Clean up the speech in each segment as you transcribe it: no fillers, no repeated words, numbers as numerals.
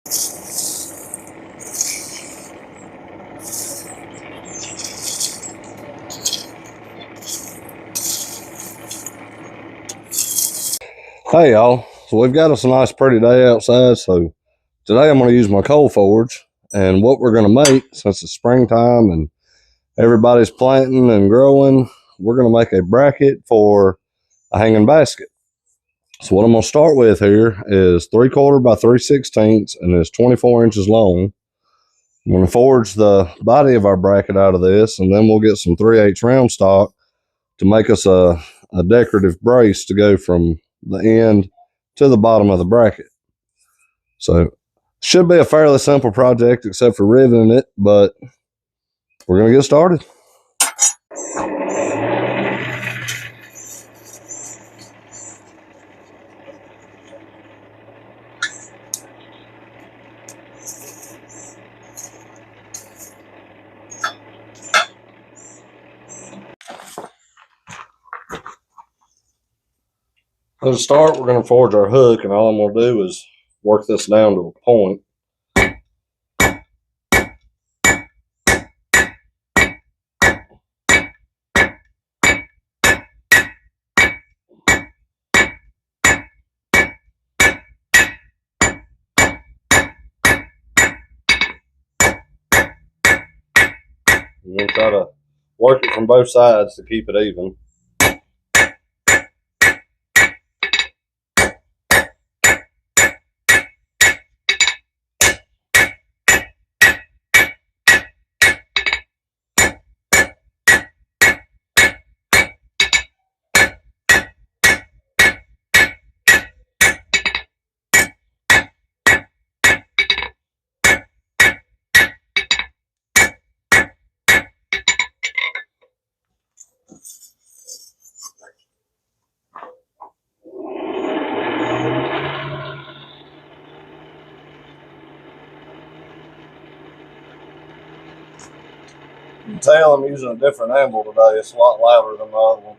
Hey y'all, so we've got us a nice pretty day outside, so today I'm going to use my coal forge, and what we're going to make, since it's springtime and everybody's planting and growing, we're going to make a bracket for a hanging basket. So what I'm going to start with here is 3/4 by 3/16, and it's 24 inches long. I'm going to forge the body of our bracket out of this, and then we'll get some 3/8 round stock to make us a decorative brace to go from the end to the bottom of the bracket. So should be a fairly simple project except for riveting it, but we're going to get started. To start, we're going to forge our hook, and all I'm going to do is work this down to a point. And then try to work it from both sides to keep it even. You can tell I'm using a different anvil today. It's a lot louder than the other one.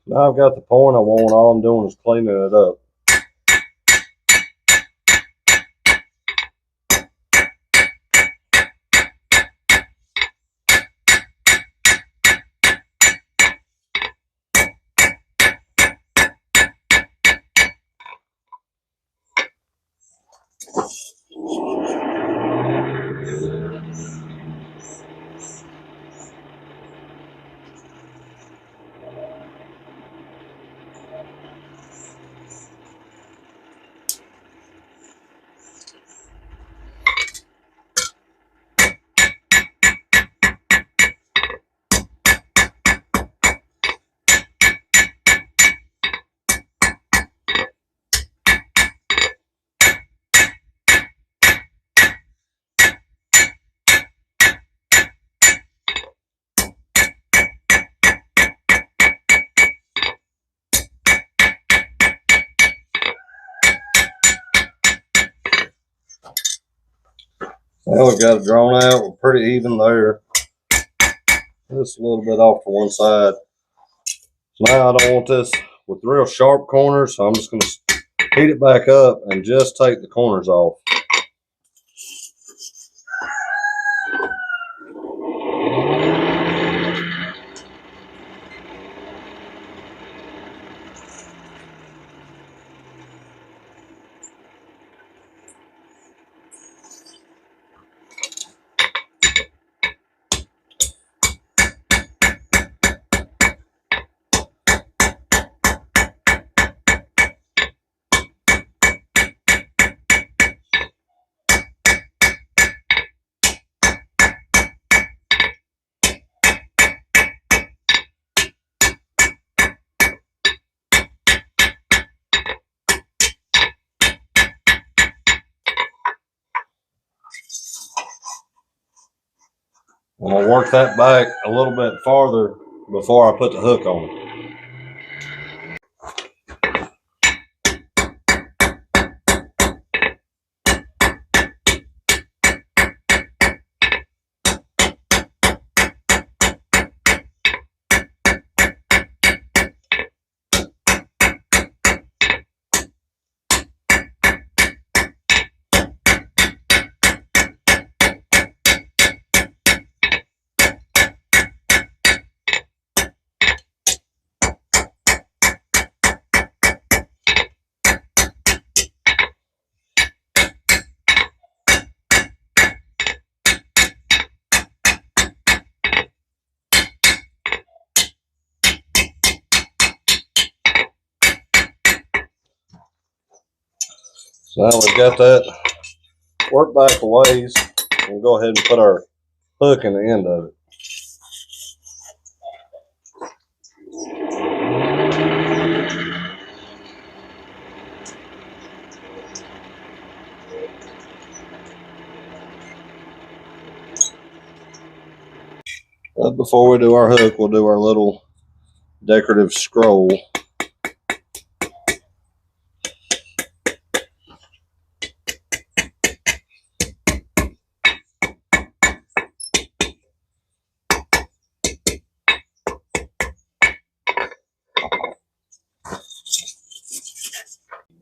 Now I've got the point I want. All I'm doing is cleaning it up. Now we've got it drawn out. We're pretty even there. Just a little bit off to one side. So now I don't want this with real sharp corners, so I'm just going to heat it back up and just take the corners off. I'm going to work that back a little bit farther before I put the hook on it. So now we've got that worked back a ways. We'll go ahead and put our hook in the end of it. But before we do our hook, we'll do our little decorative scroll.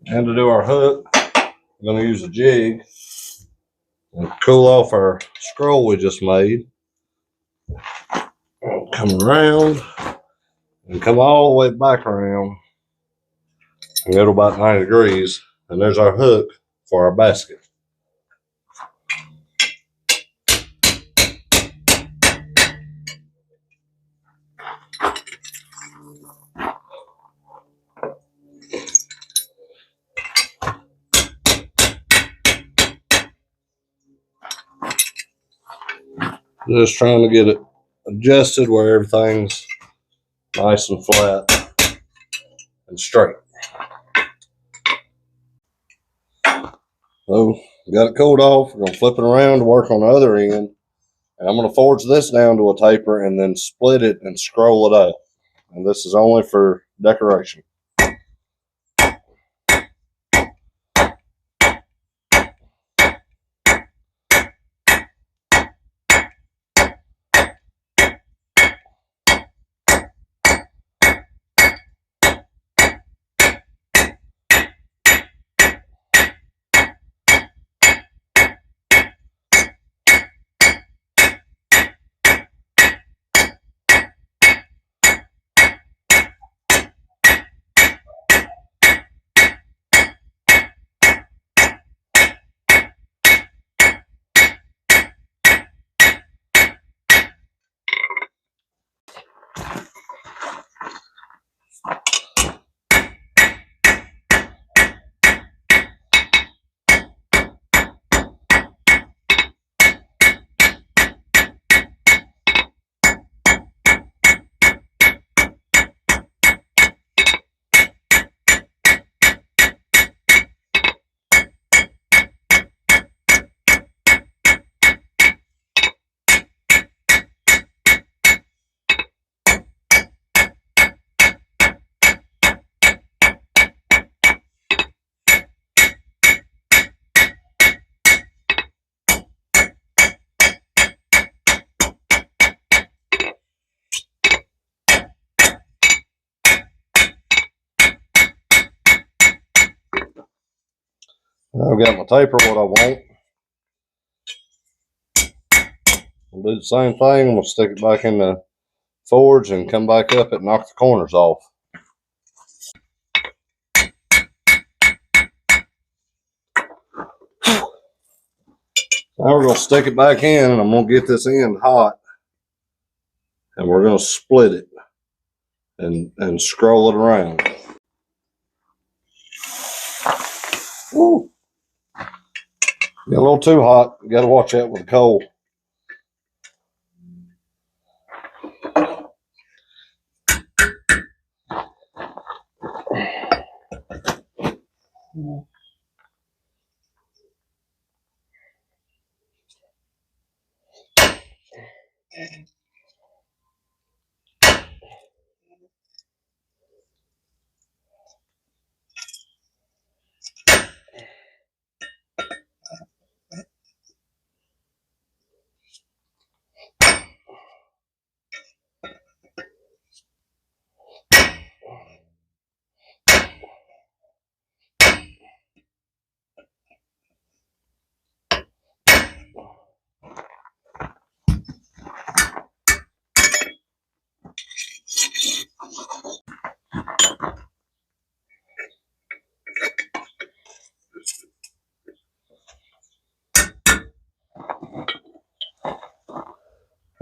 And to do our hook, we're going to use a jig and cool off our scroll we just made. Come around and come all the way back around and go to about 90 degrees. And there's our hook for our basket. Just trying to get it adjusted where everything's nice and flat and straight. So got it cooled off. We're going to flip it around to work on the other end. And I'm going to forge this down to a taper and then split it and scroll it out. And this is only for decoration. I've got my taper what I want. We'll do the same thing. We'll stick it back in the forge and come back up and knock the corners off. Now we're going to stick it back in, and I'm going to get this end hot, and we're going to split it and scroll it around. Woo. Got a little too hot. You got to watch out with the coal.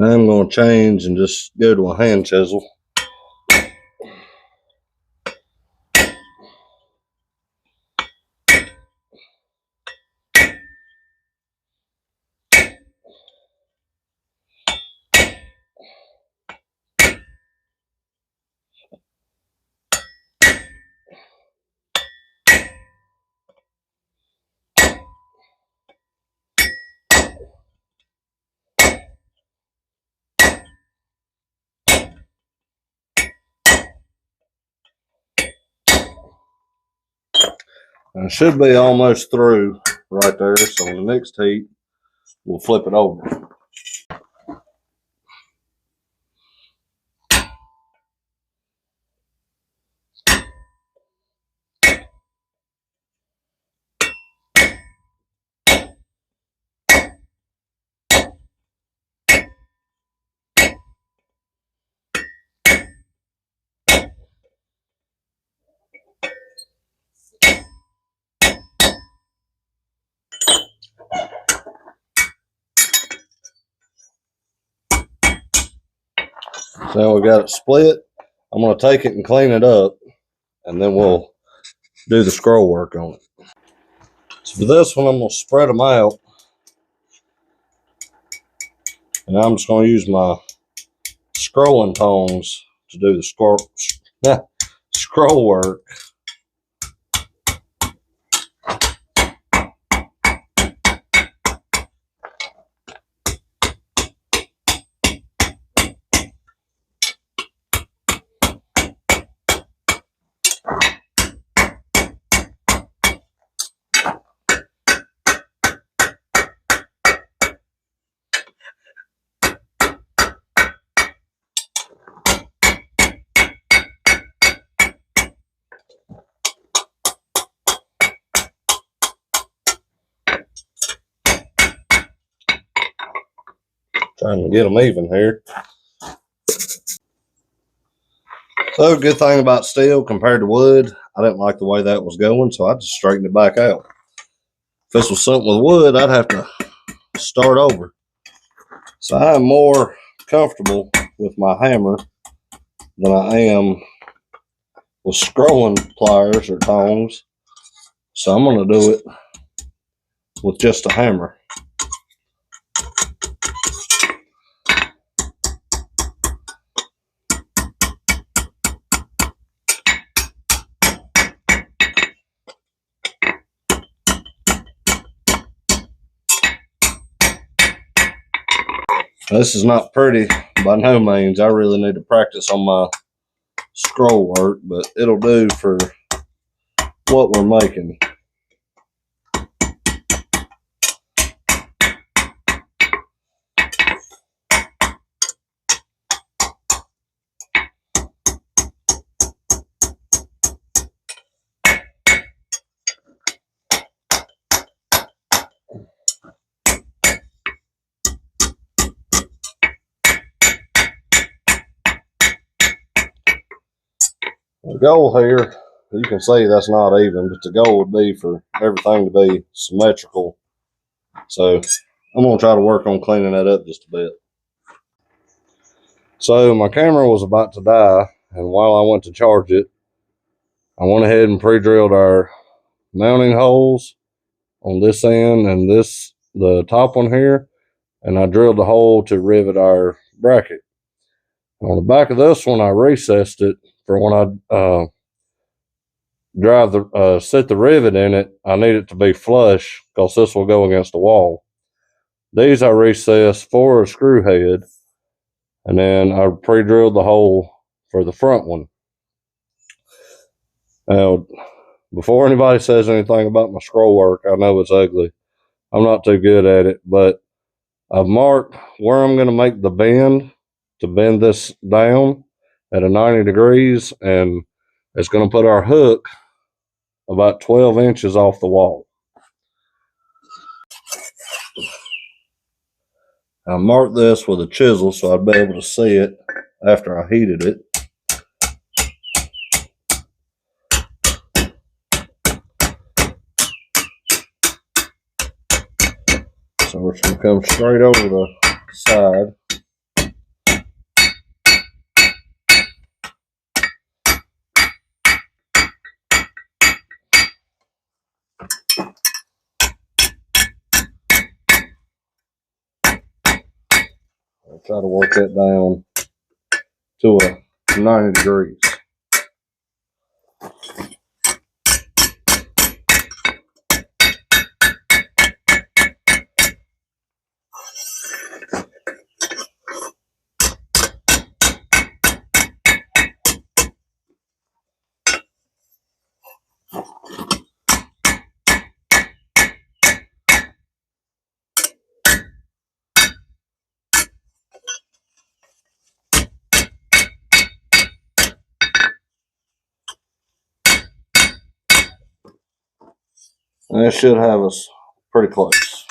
I'm going to change and just go to a hand chisel. And it should be almost through right there. So on the next heat, we'll flip it over. So now we got it split. I'm going to take it and clean it up, and then we'll do the scroll work on it. So for this one, I'm going to spread them out, and I'm just going to use my scrolling tongs to do the scroll work. Trying to get them even here. So good thing about steel compared to wood, I didn't like the way that was going, so I just straightened it back out. If this was something with wood, I'd have to start over. So I'm more comfortable with my hammer than I am with scrolling pliers or tongs. So I'm going to do it with just a hammer. This is not pretty by no means. I really need to practice on my scroll work, but it'll do for what we're making. The goal here, you can see that's not even, but the goal would be for everything to be symmetrical. So I'm going to try to work on cleaning that up just a bit. So my camera was about to die, and while I went to charge it, I went ahead and pre-drilled our mounting holes on this end and the top one here, and I drilled the hole to rivet our bracket. On the back of this one, I recessed it for when I set the rivet in it. I need it to be flush because this will go against the wall. These I recessed for a screw head, and then I pre-drilled the hole for the front one. Now, before anybody says anything about my scroll work, I know it's ugly. I'm not too good at it, but I've marked where I'm going to make the bend to bend this down at a 90 degrees, and it's going to put our hook about 12 inches off the wall. I marked this with a chisel so I'd be able to see it after I heated it. So we're just going to come straight over the side. I'll try to work that down to a 90 degrees. And it should have us pretty close.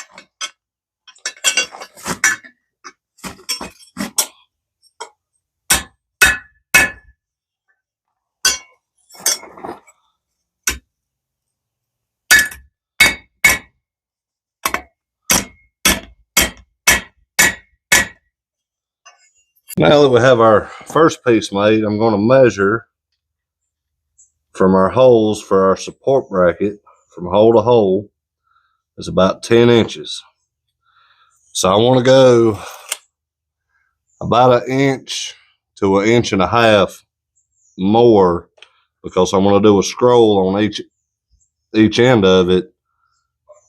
Now that we have our first piece made, I'm going to measure from our holes for our support bracket from hole to hole is about 10 inches. So I want to go about an inch to an inch and a half more because I'm going to do a scroll on each end of it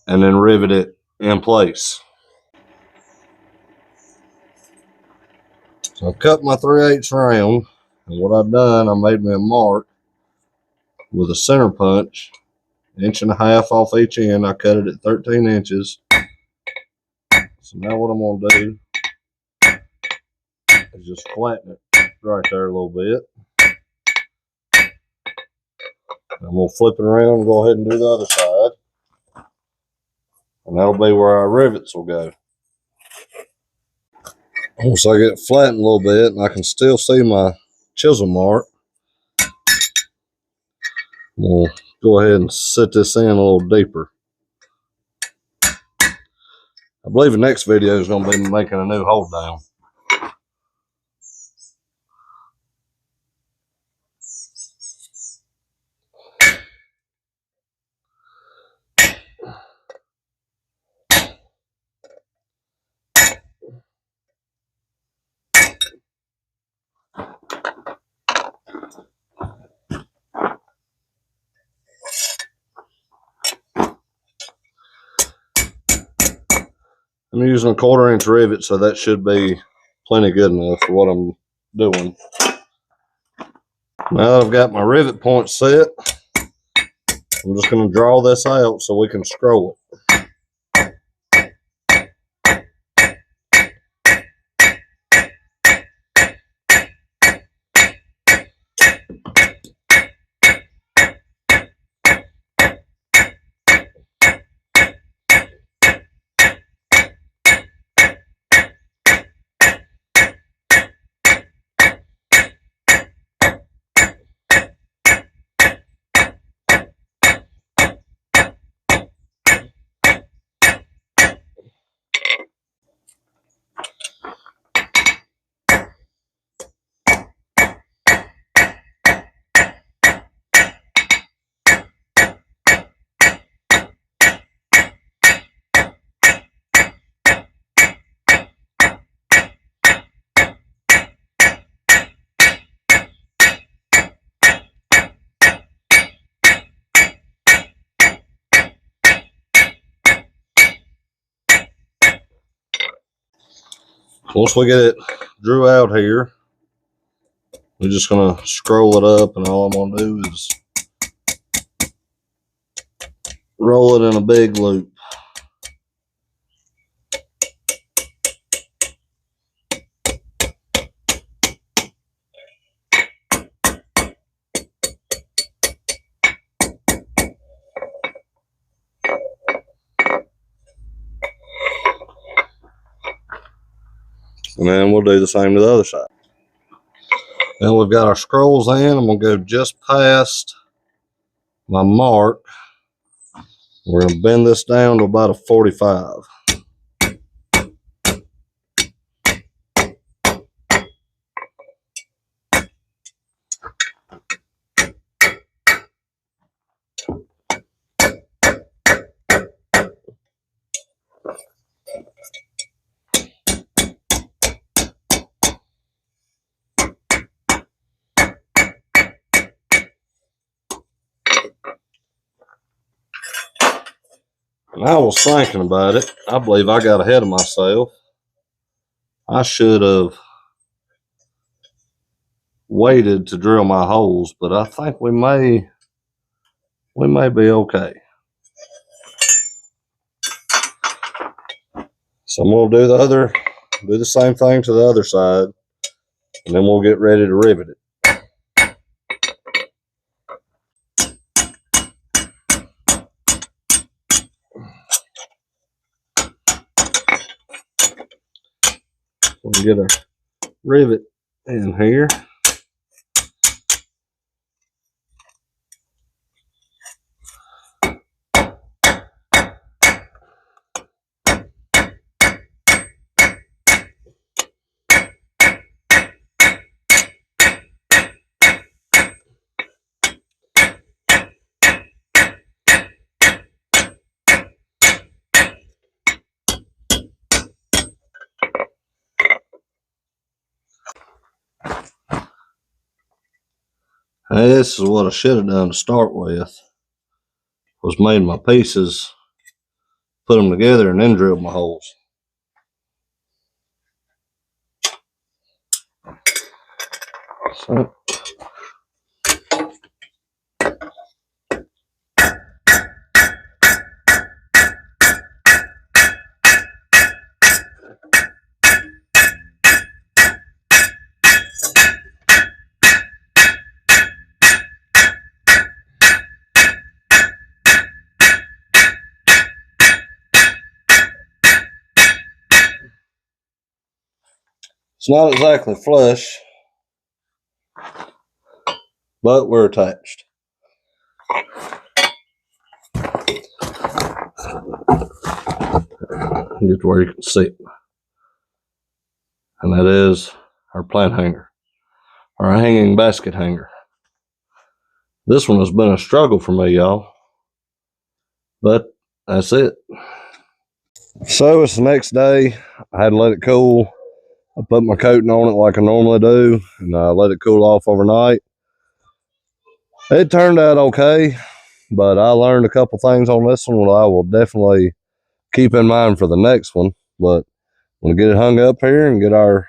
and then rivet it in place. So I've cut my 3/8 round, and what I've done, I made me a mark with a center punch, 1.5 inches off each end. I cut it at 13 inches. So now what I'm going to do is just flatten it right there a little bit. I'm going to flip it around and go ahead and do the other side. And that'll be where our rivets will go. Once I get it flattened a little bit and I can still see my chisel mark, we'll go ahead and set this in a little deeper. I believe the next video is going to be making a new hole down. I'm using a 1/4 inch rivet, so that should be plenty good enough for what I'm doing. Now that I've got my rivet point set, I'm just going to draw this out so we can scroll it. Once we get it drew out here, we're just gonna scroll it up, and all I'm gonna do is roll it in a big loop. And then we'll do the same to the other side. Now we've got our scrolls in. I'm gonna go just past my mark. We're gonna bend this down to about a 45. And I was thinking about it. I believe I got ahead of myself. I should have waited to drill my holes, but I think we may be okay. So I'm gonna do the same thing to the other side, and then we'll get ready to rivet it. We'll get a rivet in here. Hey, this is what I should have done to start with, was made my pieces, put them together, and then drilled my holes. So, it's not exactly flush, but we're attached. Get to where you can see it. And that is our plant hanger, our hanging basket hanger. This one has been a struggle for me, y'all, but that's it. So it's the next day. I had to let it cool. I put my coating on it like I normally do, and I let it cool off overnight. It turned out okay, but I learned a couple things on this one that I will definitely keep in mind for the next one. But I'm gonna get it hung up here and get our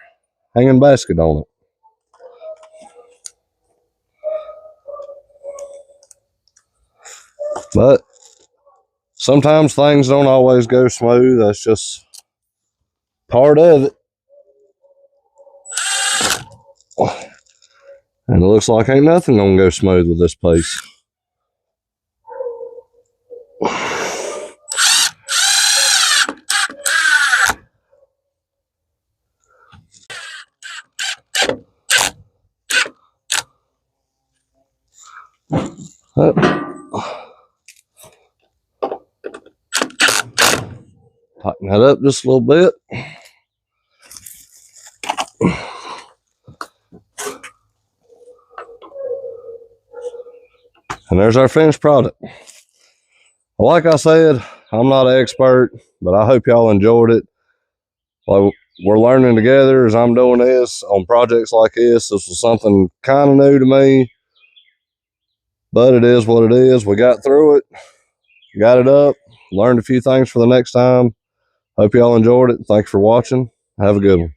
hanging basket on it. But sometimes things don't always go smooth. That's just part of it. And it looks like ain't nothing gonna go smooth with this piece. Tighten that up just a little bit. And there's our finished product. Like I said, I'm not an expert, but I hope y'all enjoyed it. Well, we're learning together as I'm doing this on projects like this. This was something kind of new to me, but it is what it is. We got through it, got it up, learned a few things for the next time. Hope y'all enjoyed it. Thanks for watching. Have a good one.